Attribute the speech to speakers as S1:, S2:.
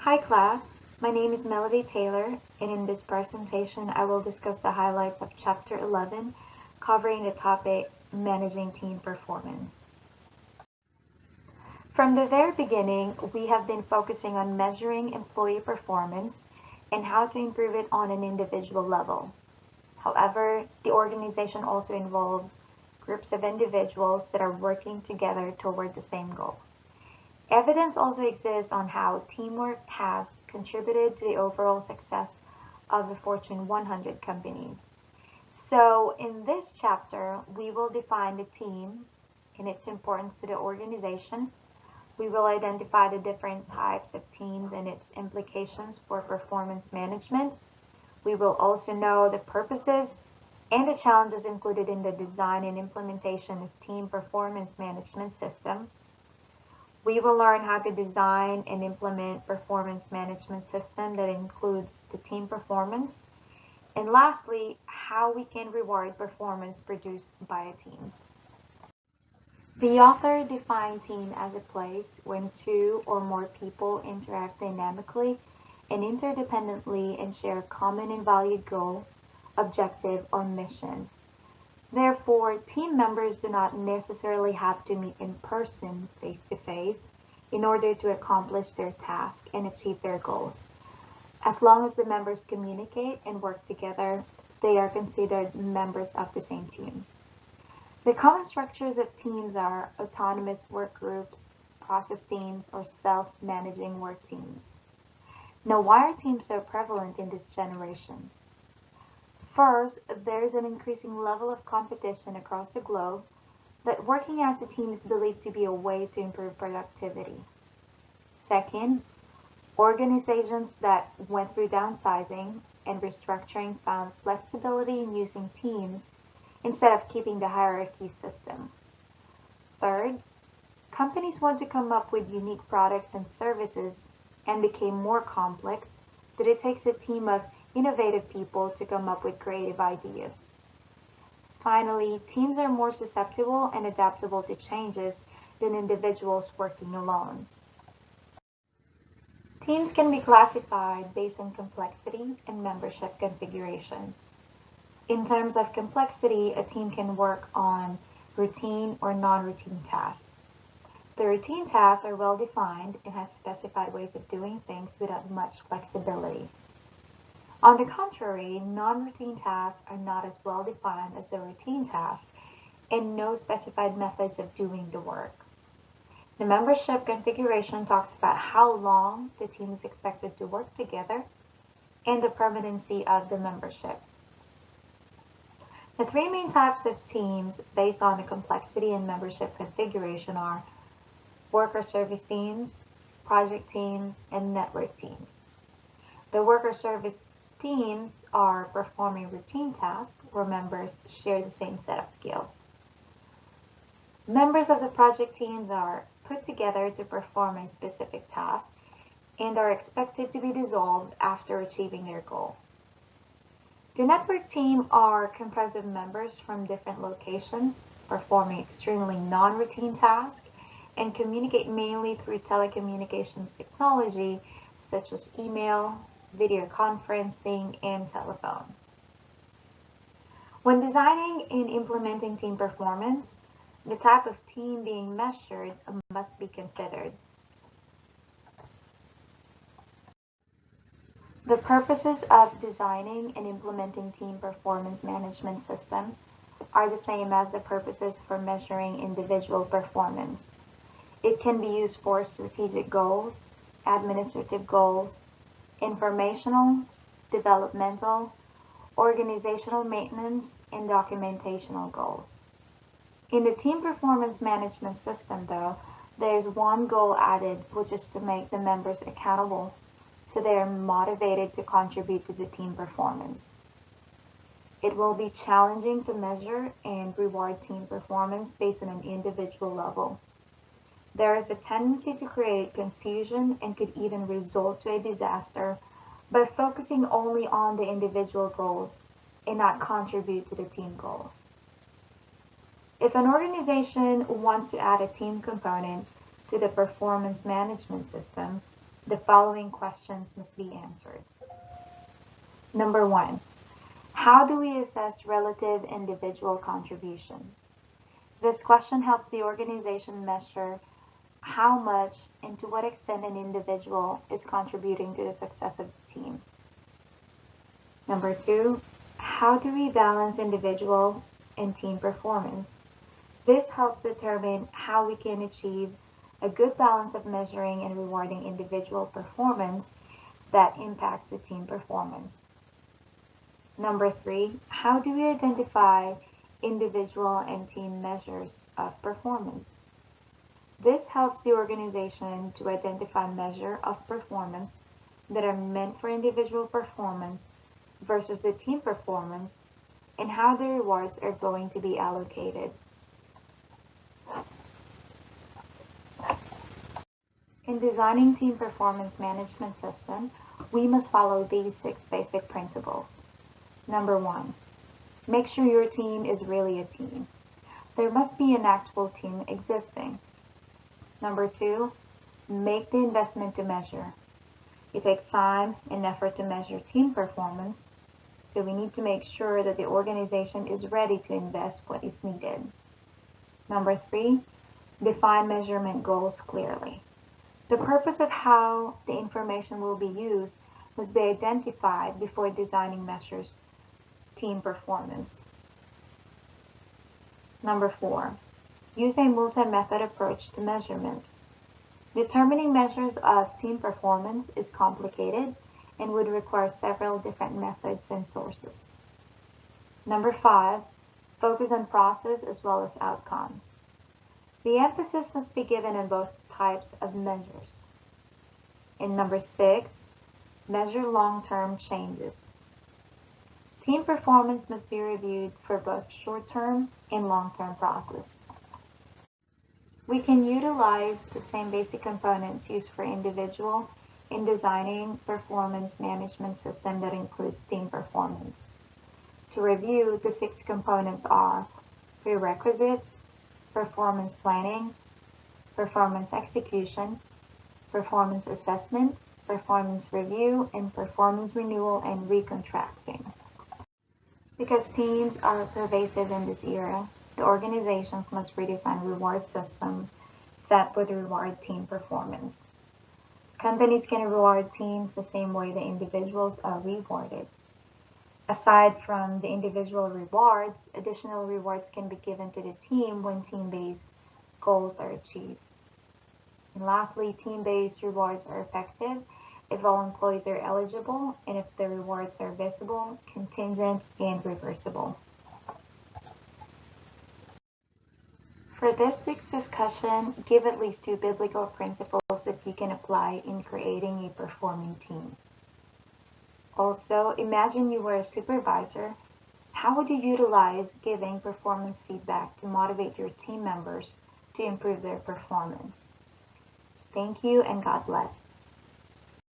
S1: Hi class, my name is Melody Taylor, and in this presentation I will discuss the highlights of Chapter 11 covering the topic Managing Team Performance. From the very beginning, we have been focusing on measuring employee performance and how to improve it on an individual level. However, the organization also involves groups of individuals that are working together toward the same goal. Evidence also exists on how teamwork has contributed to the overall success of the Fortune 100 companies. So in this chapter, we will define the team and its importance to the organization. We will identify the different types of teams and its implications for performance management. We will also know the purposes and the challenges included in the design and implementation of team performance management system. We will learn how to design and implement performance management system that includes the team performance. And lastly, how we can reward performance produced by a team. The author defined team as a place when two or more people interact dynamically and interdependently and share a common and valued goal, objective, or mission. Therefore, team members do not necessarily have to meet in person, face-to-face, in order to accomplish their task and achieve their goals. As long as the members communicate and work together, they are considered members of the same team. The common structures of teams are autonomous work groups, process teams, or self-managing work teams. Now, why are teams so prevalent in this generation? First, there is an increasing level of competition across the globe that working as a team is believed to be a way to improve productivity. Second, organizations that went through downsizing and restructuring found flexibility in using teams instead of keeping the hierarchy system. Third, companies want to come up with unique products and services and became more complex that it takes a team of innovative people to come up with creative ideas. Finally, teams are more susceptible and adaptable to changes than individuals working alone. Teams can be classified based on complexity and membership configuration. In terms of complexity, a team can work on routine or non-routine tasks. The routine tasks are well defined and have specified ways of doing things without much flexibility. On the contrary, non-routine tasks are not as well defined as the routine tasks and no specified methods of doing the work. The membership configuration talks about how long the team is expected to work together and the permanency of the membership. The three main types of teams based on the complexity and membership configuration are worker service teams, project teams, and network teams. The worker service teams are performing routine tasks where members share the same set of skills. Members of the project teams are put together to perform a specific task and are expected to be dissolved after achieving their goal. The network team are composed of members from different locations performing extremely non-routine tasks and communicate mainly through telecommunications technology such as email, video conferencing, and telephone. When designing and implementing team performance, the type of team being measured must be considered. The purposes of designing and implementing team performance management system are the same as the purposes for measuring individual performance. It can be used for strategic goals, administrative goals, informational, developmental, organizational maintenance, and documentational goals. In the team performance management system, though, there is one goal added, which is to make the members accountable so they are motivated to contribute to the team performance. It will be challenging to measure and reward team performance based on an individual level. There is a tendency to create confusion and could even result to a disaster by focusing only on the individual goals and not contribute to the team goals. If an organization wants to add a team component to the performance management system, the following questions must be answered. Number 1, how do we assess relative individual contribution? This question helps the organization measure how much and to what extent an individual is contributing to the success of the team. Number 2, how do we balance individual and team performance? This helps determine how we can achieve a good balance of measuring and rewarding individual performance that impacts the team performance. Number 3, how do we identify individual and team measures of performance? This helps the organization to identify measures of performance that are meant for individual performance versus the team performance and how the rewards are going to be allocated. In designing team performance management system, we must follow these 6 basic principles. Number 1, make sure your team is really a team. There must be an actual team existing. Number 2, make the investment to measure. It takes time and effort to measure team performance, so we need to make sure that the organization is ready to invest what is needed. Number 3, define measurement goals clearly. The purpose of how the information will be used must be identified before designing measures team performance. Number 4, use a multi-method approach to measurement. Determining measures of team performance is complicated and would require several different methods and sources. Number 5, focus on process as well as outcomes. The emphasis must be given on both types of measures. And number 6, measure long-term changes. Team performance must be reviewed for both short-term and long-term process. We can utilize the same basic components used for individual in designing performance management system that includes team performance. To review, the 6 components are prerequisites, performance planning, performance execution, performance assessment, performance review, and performance renewal and recontracting. Because teams are pervasive in this era, the organizations must redesign reward systems that would reward team performance. Companies can reward teams the same way the individuals are rewarded. Aside from the individual rewards, additional rewards can be given to the team when team-based goals are achieved. And lastly, team-based rewards are effective if all employees are eligible and if the rewards are visible, contingent, and reversible. For this week's discussion, give at least 2 biblical principles that you can apply in creating a performing team. Also, imagine you were a supervisor. How would you utilize giving performance feedback to motivate your team members to improve their performance? Thank you and God bless.